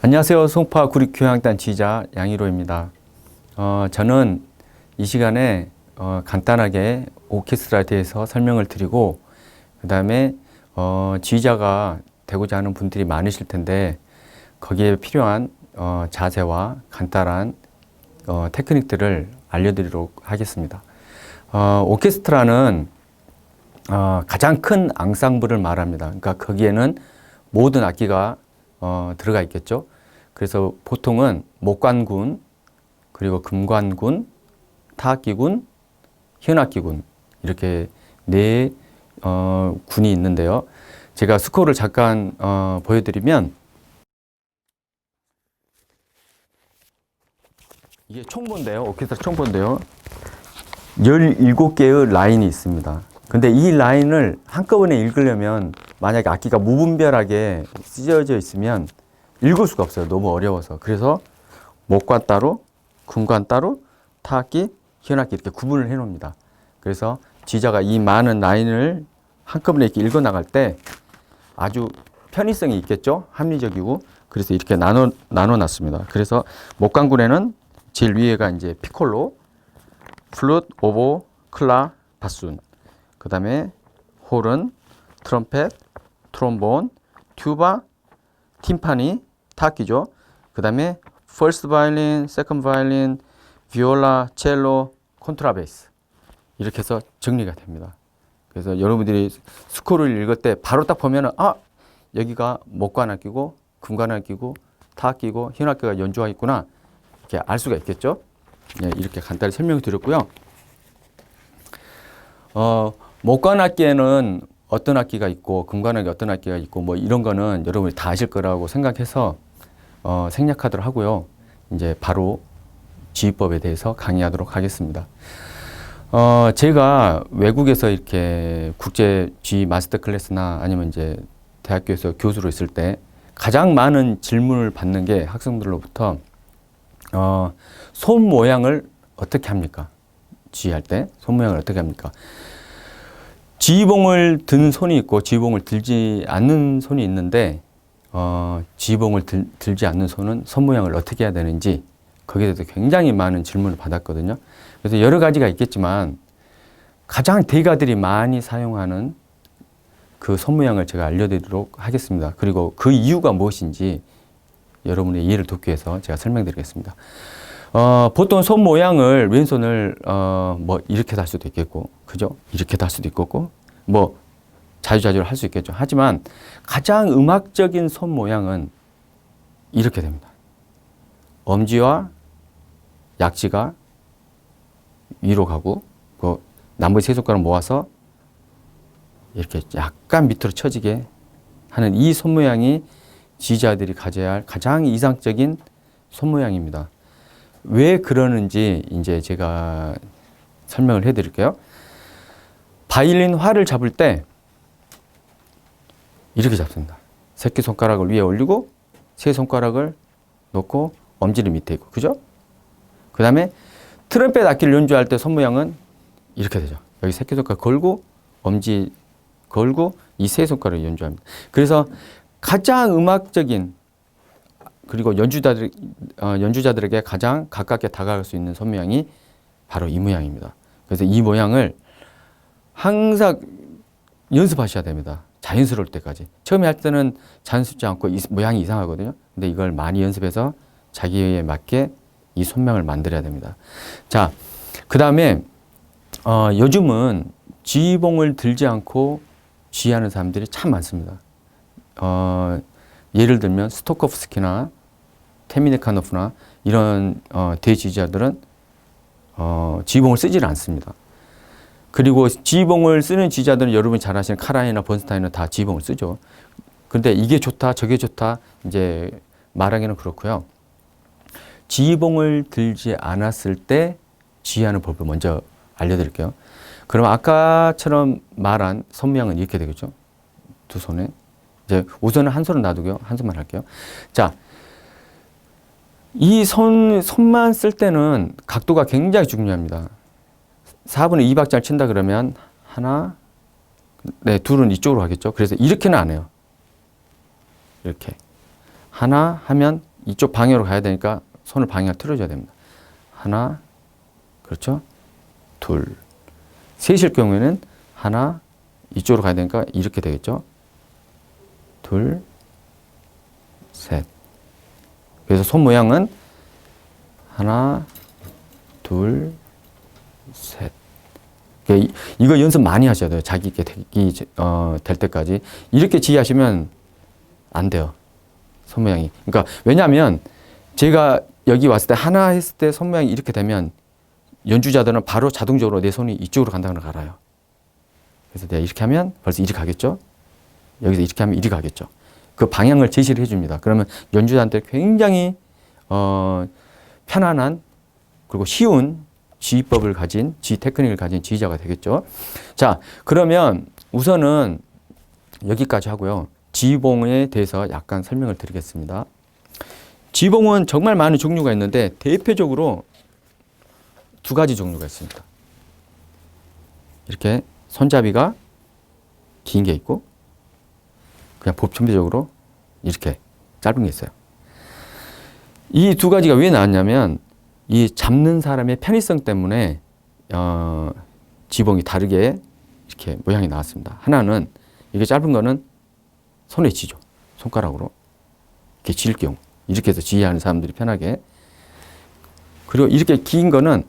안녕하세요. 송파 구립교향단 지휘자 양희로입니다. 저는 이 시간에 간단하게 오케스트라에 대해서 설명을 드리고 그 다음에 지휘자가 되고자 하는 분들이 많으실 텐데 거기에 필요한 자세와 간단한 테크닉들을 알려드리도록 하겠습니다. 오케스트라는 가장 큰 앙상블을 말합니다. 그러니까 거기에는 모든 악기가 들어가 있겠죠. 그래서 보통은 목관군, 그리고 금관군, 타악기군, 현악기군 이렇게 네 군이 있는데요. 제가 스코어를 잠깐 보여드리면 이게 총보인데요. 오케스트라 총보인데요. 17개의 라인이 있습니다. 근데 이 라인을 한꺼번에 읽으려면 만약에 악기가 무분별하게 찢어져 있으면 읽을 수가 없어요. 너무 어려워서. 그래서 목관 따로, 금관 따로, 타악기, 현악기 이렇게 구분을 해 놓습니다. 그래서 지휘자가 이 많은 라인을 한꺼번에 이렇게 읽어 나갈 때 아주 편의성이 있겠죠. 합리적이고. 그래서 이렇게 나눠 놨습니다. 그래서 목관군에는 제일 위에가 이제 피콜로, 플룻, 오보, 클라, 바순. 그 다음에 호른, 트럼펫, 트롬본, 튜바, 팀파니, 타악기죠. 그 다음에 퍼스트 바이올린, 세컨드 바이올린, 비올라, 첼로, 콘트라베이스 이렇게 해서 정리가 됩니다. 그래서 여러분들이 스코어를 읽을 때 바로 딱 보면은 여기가 목관 악기고 금관 악기고 타악기고 현악기가 연주가 있구나 이렇게 알 수가 있겠죠. 네, 이렇게 간단히 설명을 드렸고요. 목관 악기에는 어떤 악기가 있고 금관 악기 어떤 악기가 있고 뭐 이런 거는 여러분이 다 아실 거라고 생각해서 생략하도록 하고요. 이제 바로 지휘법에 대해서 강의하도록 하겠습니다. 제가 외국에서 이렇게 국제 지휘 마스터 클래스나 아니면 이제 대학교에서 교수로 있을 때 가장 많은 질문을 받는 게 학생들로부터 손 모양을 어떻게 합니까? 지휘할 때 손 모양을 어떻게 합니까? 지휘봉을 든 손이 있고 지휘봉을 들지 않는 손이 있는데 지휘봉을 들지 않는 손은 손 모양을 어떻게 해야 되는지 거기에 대해서 굉장히 많은 질문을 받았거든요. 그래서 여러 가지가 있겠지만 가장 대가들이 많이 사용하는 그 손 모양을 제가 알려드리도록 하겠습니다. 그리고 그 이유가 무엇인지 여러분의 이해를 돕기 위해서 제가 설명드리겠습니다. 보통 손 모양을 왼손을 뭐 이렇게 달 수도 있겠고, 그죠? 이렇게 달 수도 있겠고, 뭐 자유자재로 할 수 있겠죠. 하지만 가장 음악적인 손 모양은 이렇게 됩니다. 엄지와 약지가 위로 가고, 그 나머지 세 손가락 모아서 이렇게 약간 밑으로 처지게 하는 이 손 모양이 지휘자들이 가져야 할 가장 이상적인 손 모양입니다. 왜 그러는지 이제 제가 설명을 해 드릴게요. 바이올린 활을 잡을 때 이렇게 잡습니다. 새끼손가락을 위에 올리고 세 손가락을 놓고 엄지를 밑에 있고, 그죠? 그 다음에 트럼펫 악기를 연주할 때 손 모양은 이렇게 되죠. 여기 새끼손가락 걸고 엄지 걸고 이 세 손가락을 연주합니다. 그래서 가장 음악적인 그리고 연주자들에게 가장 가깝게 다가갈 수 있는 손 모양이 바로 이 모양입니다. 그래서 이 모양을 항상 연습하셔야 됩니다. 자연스러울 때까지. 처음에 할 때는 자연스럽지 않고 모양이 이상하거든요. 근데 이걸 많이 연습해서 자기에 맞게 이 손모양을 만들어야 됩니다. 자, 그 다음에 요즘은 지휘봉을 들지 않고 지휘하는 사람들이 참 많습니다. 예를 들면 스토코프스키나 테미네카노프나 이런 대지휘자들은 지휘봉을 쓰지를 않습니다. 그리고 지휘봉을 쓰는 지휘자들은 여러분이 잘 아시는 카라인이나 번스타인은 다 지휘봉을 쓰죠. 근데 이게 좋다 저게 좋다 이제 말하기는 그렇고요. 지휘봉을 들지 않았을 때 지휘하는 법을 먼저 알려드릴게요. 그럼 아까처럼 말한 손 모양은 이렇게 되겠죠. 두 손에. 이제 우선은 한 손은 놔두고요. 한 손만 할게요. 자, 이 손만 쓸 때는 각도가 굉장히 중요합니다. 4분의 2박자를 친다 그러면 하나, 네, 둘은 이쪽으로 가겠죠. 그래서 이렇게는 안 해요. 이렇게. 하나 하면 이쪽 방향으로 가야 되니까 손을 방향을 틀어줘야 됩니다. 하나, 그렇죠? 둘. 셋일 경우에는 하나, 이쪽으로 가야 되니까 이렇게 되겠죠? 둘, 셋. 그래서 손 모양은 하나, 둘, 셋. 이거 연습 많이 하셔야 돼요. 자기 있게 될 때까지. 이렇게 지휘하시면 안 돼요. 손 모양이. 그러니까 왜냐하면 제가 여기 왔을 때 하나 했을 때 손 모양이 이렇게 되면 연주자들은 바로 자동적으로 내 손이 이쪽으로 간다는 걸 알아요. 그래서 내가 이렇게 하면 벌써 이리 가겠죠? 여기서 이렇게 하면 이리 가겠죠? 그 방향을 제시를 해줍니다. 그러면 연주자한테 굉장히 편안한 그리고 쉬운 지휘법을 가진, 지휘 테크닉을 가진 지휘자가 되겠죠. 자, 그러면 우선은 여기까지 하고요. 지휘봉에 대해서 약간 설명을 드리겠습니다. 지휘봉은 정말 많은 종류가 있는데 대표적으로 두 가지 종류가 있습니다. 이렇게 손잡이가 긴 게 있고 그냥 보편적으로 이렇게 짧은 게 있어요. 이 두 가지가 왜 나왔냐면 이 잡는 사람의 편의성 때문에 지휘봉이 다르게 이렇게 모양이 나왔습니다. 하나는 이게 짧은 거는 손에 쥐죠. 손가락으로 이렇게 쥘 경우 이렇게 해서 지휘하는 사람들이 편하게. 그리고 이렇게 긴 거는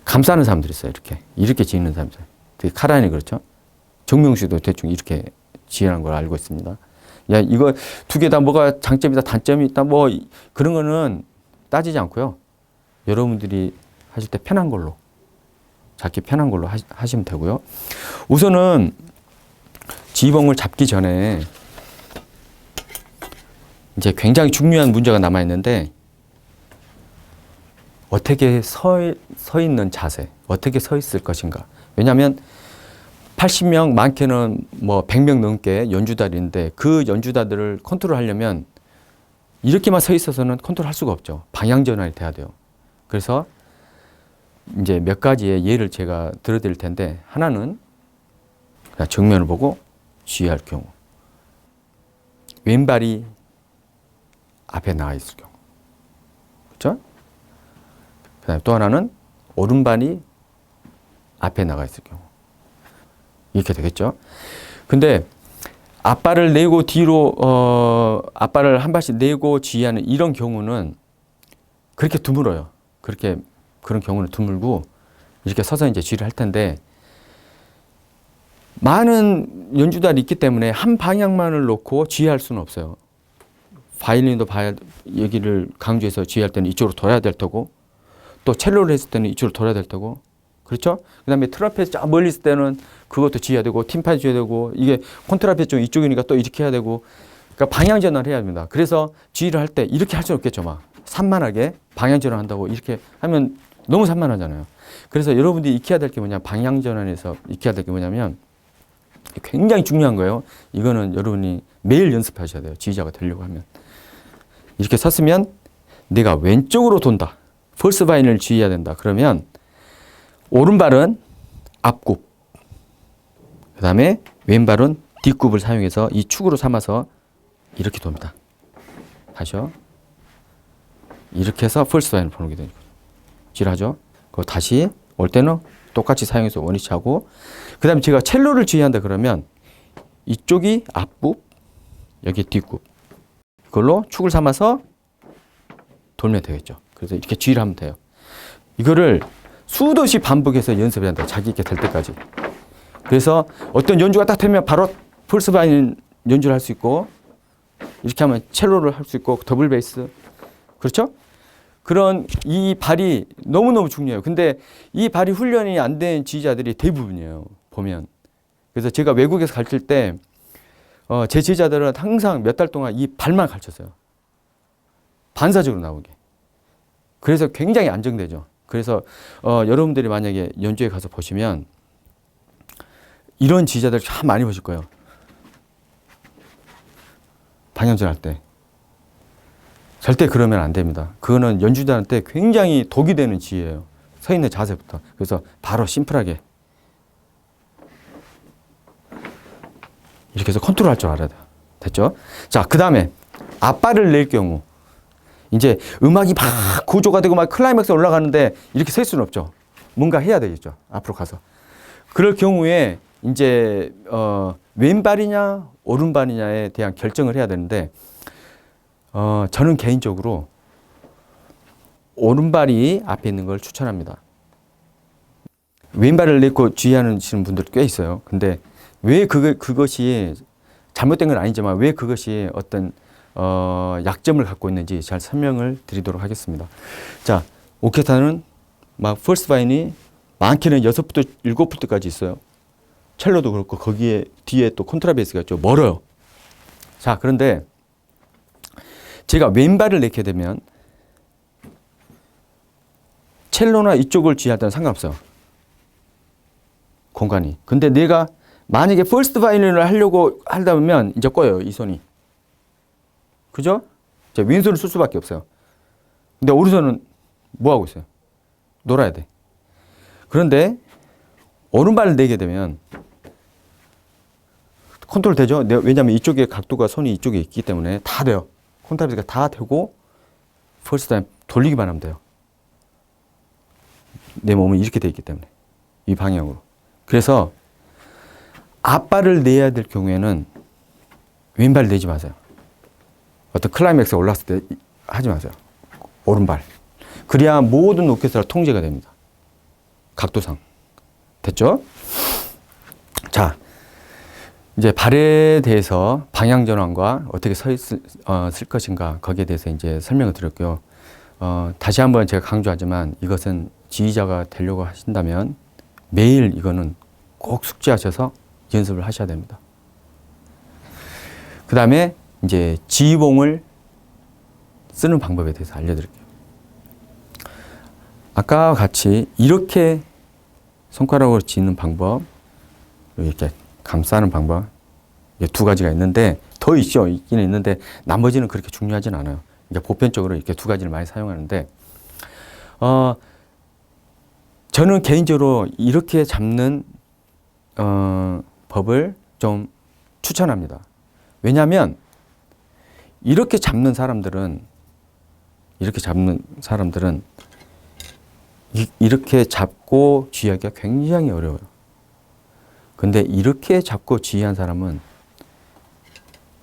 감싸는 사람들이 있어요. 이렇게 지휘는 사람들. 되게 카라인이 그렇죠. 정명수도 대충 이렇게 지휘하는 걸 알고 있습니다. 야, 이거 두 개 다 뭐가 장점이다, 단점이 있다, 뭐 그런 거는 따지지 않고요. 여러분들이 하실 때 편한 걸로, 잡기 편한 걸로 하시면 되고요. 우선은 지휘봉을 잡기 전에 이제 굉장히 중요한 문제가 남아 있는데 어떻게 서 있는 자세, 어떻게 서 있을 것인가. 왜냐하면 80명, 많게는 뭐 100명 넘게 연주자들인데 그 연주자들을 컨트롤하려면 이렇게만 서 있어서는 컨트롤할 수가 없죠. 방향 전환이 돼야 돼요. 그래서 이제 몇 가지의 예를 제가 들어드릴 텐데 하나는 그냥 정면을 보고 지휘할 경우, 왼발이 앞에 나와 있을 경우, 그렇죠? 그다음에 또 하나는 오른발이 앞에 나가 있을 경우 이렇게 되겠죠. 근데 앞발을 내고 뒤로 앞발을 한 발씩 내고 지휘하는 이런 경우는 그렇게 드물어요. 그런 경우는 드물고 이렇게 서서 이제 지휘를 할 텐데 많은 연주자들이 있기 때문에 한 방향만을 놓고 지휘할 수는 없어요. 바이올린도 여기를 강조해서 지휘할 때는 이쪽으로 돌아야 될 테고 또 첼로를 했을 때는 이쪽으로 돌아야 될 테고 그렇죠? 그 다음에 트럼펫이 저 멀리 있을 때는 그것도 지휘해야 되고 팀판이 지휘해야 되고 이게 콘트라펫 좀 이쪽이니까 또 이렇게 해야 되고 그러니까 방향 전환을 해야 됩니다. 그래서 지휘를 할 때 이렇게 할 수는 없겠죠. 막 산만하게 방향 전환한다고 이렇게 하면 너무 산만하잖아요. 그래서 여러분들이 익혀야 될 게 뭐냐, 방향 전환에서 익혀야 될 게 뭐냐면 굉장히 중요한 거예요. 이거는 여러분이 매일 연습하셔야 돼요. 지휘자가 되려고 하면. 이렇게 섰으면 내가 왼쪽으로 돈다. 폴스바인을 지휘해야 된다. 그러면 오른발은 앞굽, 그 다음에 왼발은 뒷굽을 사용해서 이 축으로 삼아서 이렇게 돕니다. 다시요. 이렇게 해서 폴스바인을 보는 게 되는 거죠. 지휘하죠. 그리고 다시 올 때는 똑같이 사용해서 원위치하고 그 다음에 제가 첼로를 지휘한다 그러면 이쪽이 앞굽, 여기 뒷굽. 이걸로 축을 삼아서 돌면 되겠죠. 그래서 이렇게 지휘를 하면 돼요. 이거를 수도시 반복해서 연습해야 한다. 자기 있게 될 때까지. 그래서 어떤 연주가 딱 되면 바로 폴스바인 연주를 할 수 있고 이렇게 하면 첼로를 할 수 있고 더블 베이스. 그렇죠? 그런 이 발이 너무너무 중요해요. 근데 이 발이 훈련이 안 된 지휘자들이 대부분이에요. 보면. 그래서 제가 외국에서 가르칠 때 제 제자들은 항상 몇 달 동안 이 발만 가르쳤어요. 반사적으로 나오게. 그래서 굉장히 안정되죠. 그래서 여러분들이 만약에 연주회 가서 보시면 이런 지휘자들 참 많이 보실 거예요. 방향전 할 때. 절대 그러면 안 됩니다. 그거는 연주자한테 굉장히 독이 되는 지휘예요. 서 있는 자세부터. 그래서 바로 심플하게 이렇게 해서 컨트롤할 줄 알아야 돼요. 됐죠? 자, 그 다음에 앞발을 낼 경우 이제 음악이 막 고조가 되고 막 클라이맥스에 올라가는데 이렇게 설 수는 없죠. 뭔가 해야 되겠죠. 앞으로 가서. 그럴 경우에 이제 왼발이냐 오른발이냐에 대한 결정을 해야 되는데 저는 개인적으로 오른발이 앞에 있는 걸 추천합니다. 왼발을 내고 주의하시는 분들 꽤 있어요. 근데 왜 그것이 잘못된 건 아니지만 왜 그것이 어떤 약점을 갖고 있는지 잘 설명을 드리도록 하겠습니다. 자, 오케스트라는 막 퍼스트 바이올린이 많게는 6부터 7부터까지 있어요. 첼로도 그렇고 거기에 뒤에 또 콘트라베이스가 좀 멀어요. 자, 그런데 제가 왼발을 내게 되면 첼로나 이쪽을 주의할 때는 상관없어요. 공간이. 근데 내가 만약에 퍼스트 바이올린을 하려고 하다 보면 이제 꼬여요, 이 손이. 그죠? 이제 왼손을 쓸 수밖에 없어요. 근데 오른손은 뭐 하고 있어요? 놀아야 돼. 그런데 오른발을 내게 되면 컨트롤 되죠? 왜냐하면 이쪽에 각도가 손이 이쪽에 있기 때문에 다 돼요. 콘트라베이스가 다 되고 퍼스트 타임 돌리기만 하면 돼요. 내 몸은 이렇게 돼 있기 때문에 이 방향으로. 그래서 앞발을 내야 될 경우에는 왼발 내지 마세요. 어떤 클라이맥스에 올랐을 때 하지 마세요. 오른발. 그래야 모든 오케스트라가 통제가 됩니다. 각도상. 됐죠? 자, 이제 발에 대해서 방향 전환과 어떻게 쓸 것인가 거기에 대해서 이제 설명을 드렸고요. 다시 한번 제가 강조하지만 이것은 지휘자가 되려고 하신다면 매일 이거는 꼭 숙지하셔서 연습을 하셔야 됩니다. 그 다음에 이제 지휘봉을 쓰는 방법에 대해서 알려드릴게요. 아까와 같이 이렇게 손가락으로 쥐는 방법, 이렇게 감싸는 방법, 두 가지가 있는데 더 있기는 있는데 나머지는 그렇게 중요하진 않아요. 그러니까 보편적으로 이렇게 두 가지를 많이 사용하는데 저는 개인적으로 이렇게 잡는 법을 좀 추천합니다. 왜냐하면 이렇게 잡는 사람들은 이렇게 잡고 지휘하기가 굉장히 어려워요. 근데 이렇게 잡고 지휘한 사람은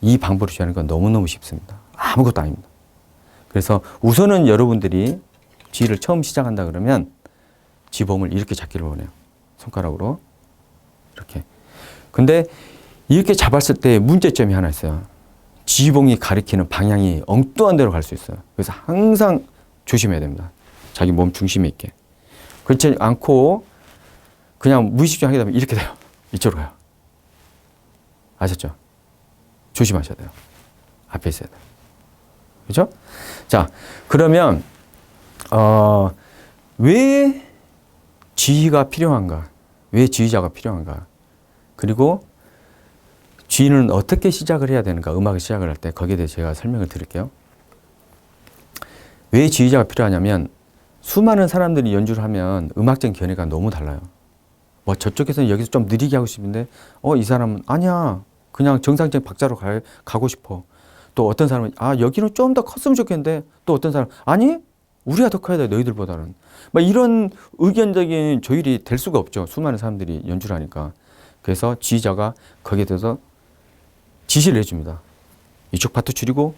이 방법으로 지휘하는 건 너무너무 쉽습니다. 아무것도 아닙니다. 그래서 우선은 여러분들이 지휘를 처음 시작한다 그러면 지휘봉을 이렇게 잡기를 원해요. 손가락으로. 이렇게. 근데 이렇게 잡았을 때 문제점이 하나 있어요. 지휘봉이 가리키는 방향이 엉뚱한 데로 갈 수 있어요. 그래서 항상 조심해야 됩니다. 자기 몸 중심에 있게. 그렇지 않고 그냥 무의식적으로 하게 되면 이렇게 돼요. 이쪽으로 가요. 아셨죠? 조심하셔야 돼요. 앞에 있어야 돼요. 그죠? 자, 그러면 왜 지휘가 필요한가? 왜 지휘자가 필요한가? 그리고 지휘는 어떻게 시작을 해야 되는가? 음악을 시작을 할 때 거기에 대해서 제가 설명을 드릴게요. 왜 지휘자가 필요하냐면 수많은 사람들이 연주를 하면 음악적인 견해가 너무 달라요. 뭐 저쪽에서는 여기서 좀 느리게 하고 싶은데 이 사람은 아니야. 그냥 정상적인 박자로 가고 싶어. 또 어떤 사람은 여기는 좀 더 컸으면 좋겠는데 또 어떤 사람은 아니 우리가 더 커야 돼 너희들보다는. 막 이런 의견적인 조율이 될 수가 없죠. 수많은 사람들이 연주를 하니까. 그래서 지휘자가 거기에 대해서 지시를 해줍니다. 이쪽 파트 줄이고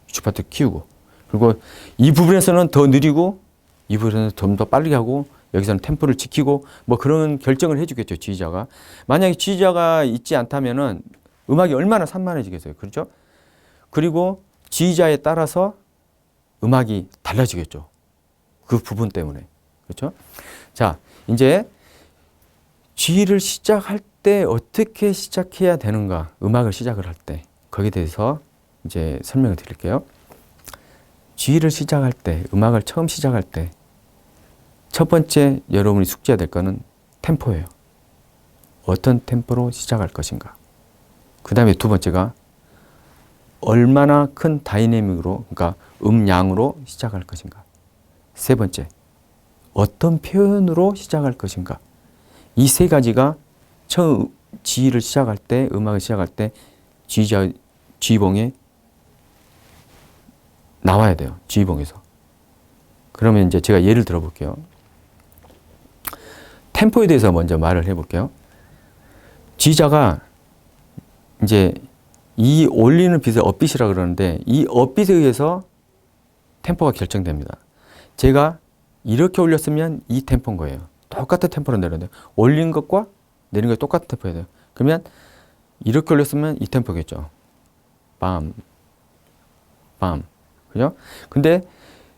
이쪽 파트 키우고 그리고 이 부분에서는 더 느리고 이 부분에서는 좀 더 빠르게 하고 여기서는 템포를 지키고 뭐 그런 결정을 해주겠죠. 지휘자가. 만약에 지휘자가 있지 않다면은 음악이 얼마나 산만해지겠어요. 그렇죠? 그리고 지휘자에 따라서 음악이 달라지겠죠. 그 부분 때문에. 그렇죠? 자, 이제 지휘를 시작할 때 어떻게 시작해야 되는가? 음악을 시작을 할 때. 거기에 대해서 이제 설명을 드릴게요. 지휘를 시작할 때, 음악을 처음 시작할 때 첫 번째 여러분이 숙지해야 될 거는 템포예요. 어떤 템포로 시작할 것인가. 그 다음에 두 번째가 얼마나 큰 다이내믹으로, 그러니까 음량으로 시작할 것인가. 세 번째, 어떤 표현으로 시작할 것인가. 이 세 가지가 처음 지휘를 시작할 때, 음악을 시작할 때 지휘봉의 나와야 돼요. 지휘봉에서. 그러면 이제 제가 예를 들어 볼게요. 템포에 대해서 먼저 말을 해 볼게요. 지휘자가 이제 이 올리는 빛을 업빗이라 그러는데 이 업빗에 의해서 템포가 결정됩니다. 제가 이렇게 올렸으면 이 템포인 거예요. 똑같은 템포로 내려야 돼요. 올린 것과 내린 것이 똑같은 템포여야 돼요. 그러면 이렇게 올렸으면 이 템포겠죠. 빰, 빰. 그죠? 근데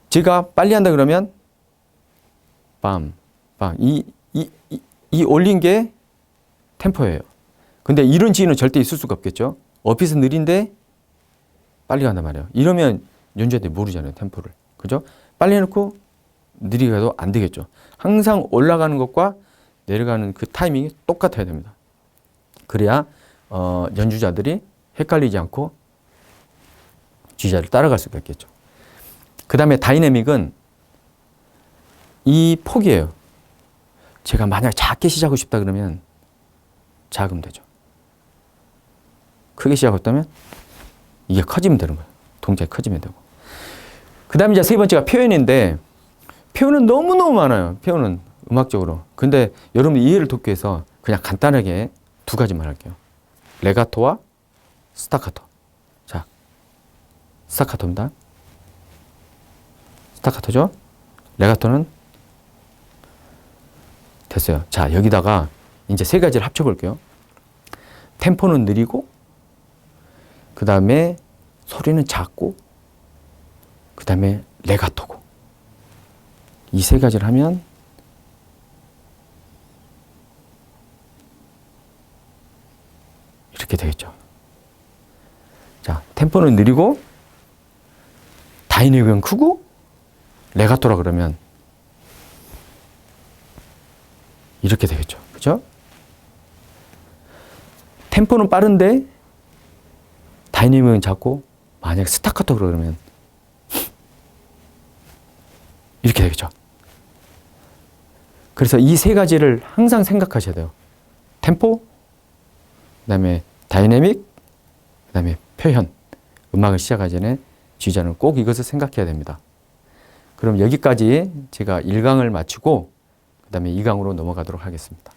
제가 빨리 한다 그러면 빰, 빰. 이 올린 게 템포예요. 근데 이런 지휘는 절대 있을 수가 없겠죠. 업빗은 느린데 빨리 간단 말이에요. 이러면 연주자들이 모르잖아요. 템포를. 그죠? 빨리 해놓고 느리게 가도 안 되겠죠. 항상 올라가는 것과 내려가는 그 타이밍이 똑같아야 됩니다. 그래야 연주자들이 헷갈리지 않고 지휘자를 따라갈 수가 있겠죠. 그 다음에 다이내믹은 이 폭이에요. 제가 만약 작게 시작하고 싶다 그러면 작으면 되죠. 크게 시작했다면 이게 커지면 되는 거예요. 동작이 커지면 되고. 그 다음에 이제 세 번째가 표현인데 표현은 너무너무 많아요. 표현은 음악적으로. 근데 여러분 이해를 돕기 위해서 그냥 간단하게 두 가지만 할게요. 레가토와 스타카토. 자, 스타카토입니다. 스타카토죠? 레가토는 됐어요. 자, 여기다가 이제 세 가지를 합쳐볼게요. 템포는 느리고, 그 다음에 소리는 작고, 그 다음에 레가토고. 이 세 가지를 하면 이렇게 되겠죠. 자, 템포는 느리고, 다이내믹은 크고, 레가토라 그러면 이렇게 되겠죠. 그죠? 템포는 빠른데 다이내믹은 작고 만약 스타카토 그러면 이렇게 되겠죠. 그래서 이 세 가지를 항상 생각하셔야 돼요. 템포, 그 다음에 다이내믹, 그 다음에 표현. 음악을 시작하기 전에 지휘자는 꼭 이것을 생각해야 됩니다. 그럼 여기까지 제가 1강을 마치고 그 다음에 2강으로 넘어가도록 하겠습니다.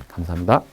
감사합니다.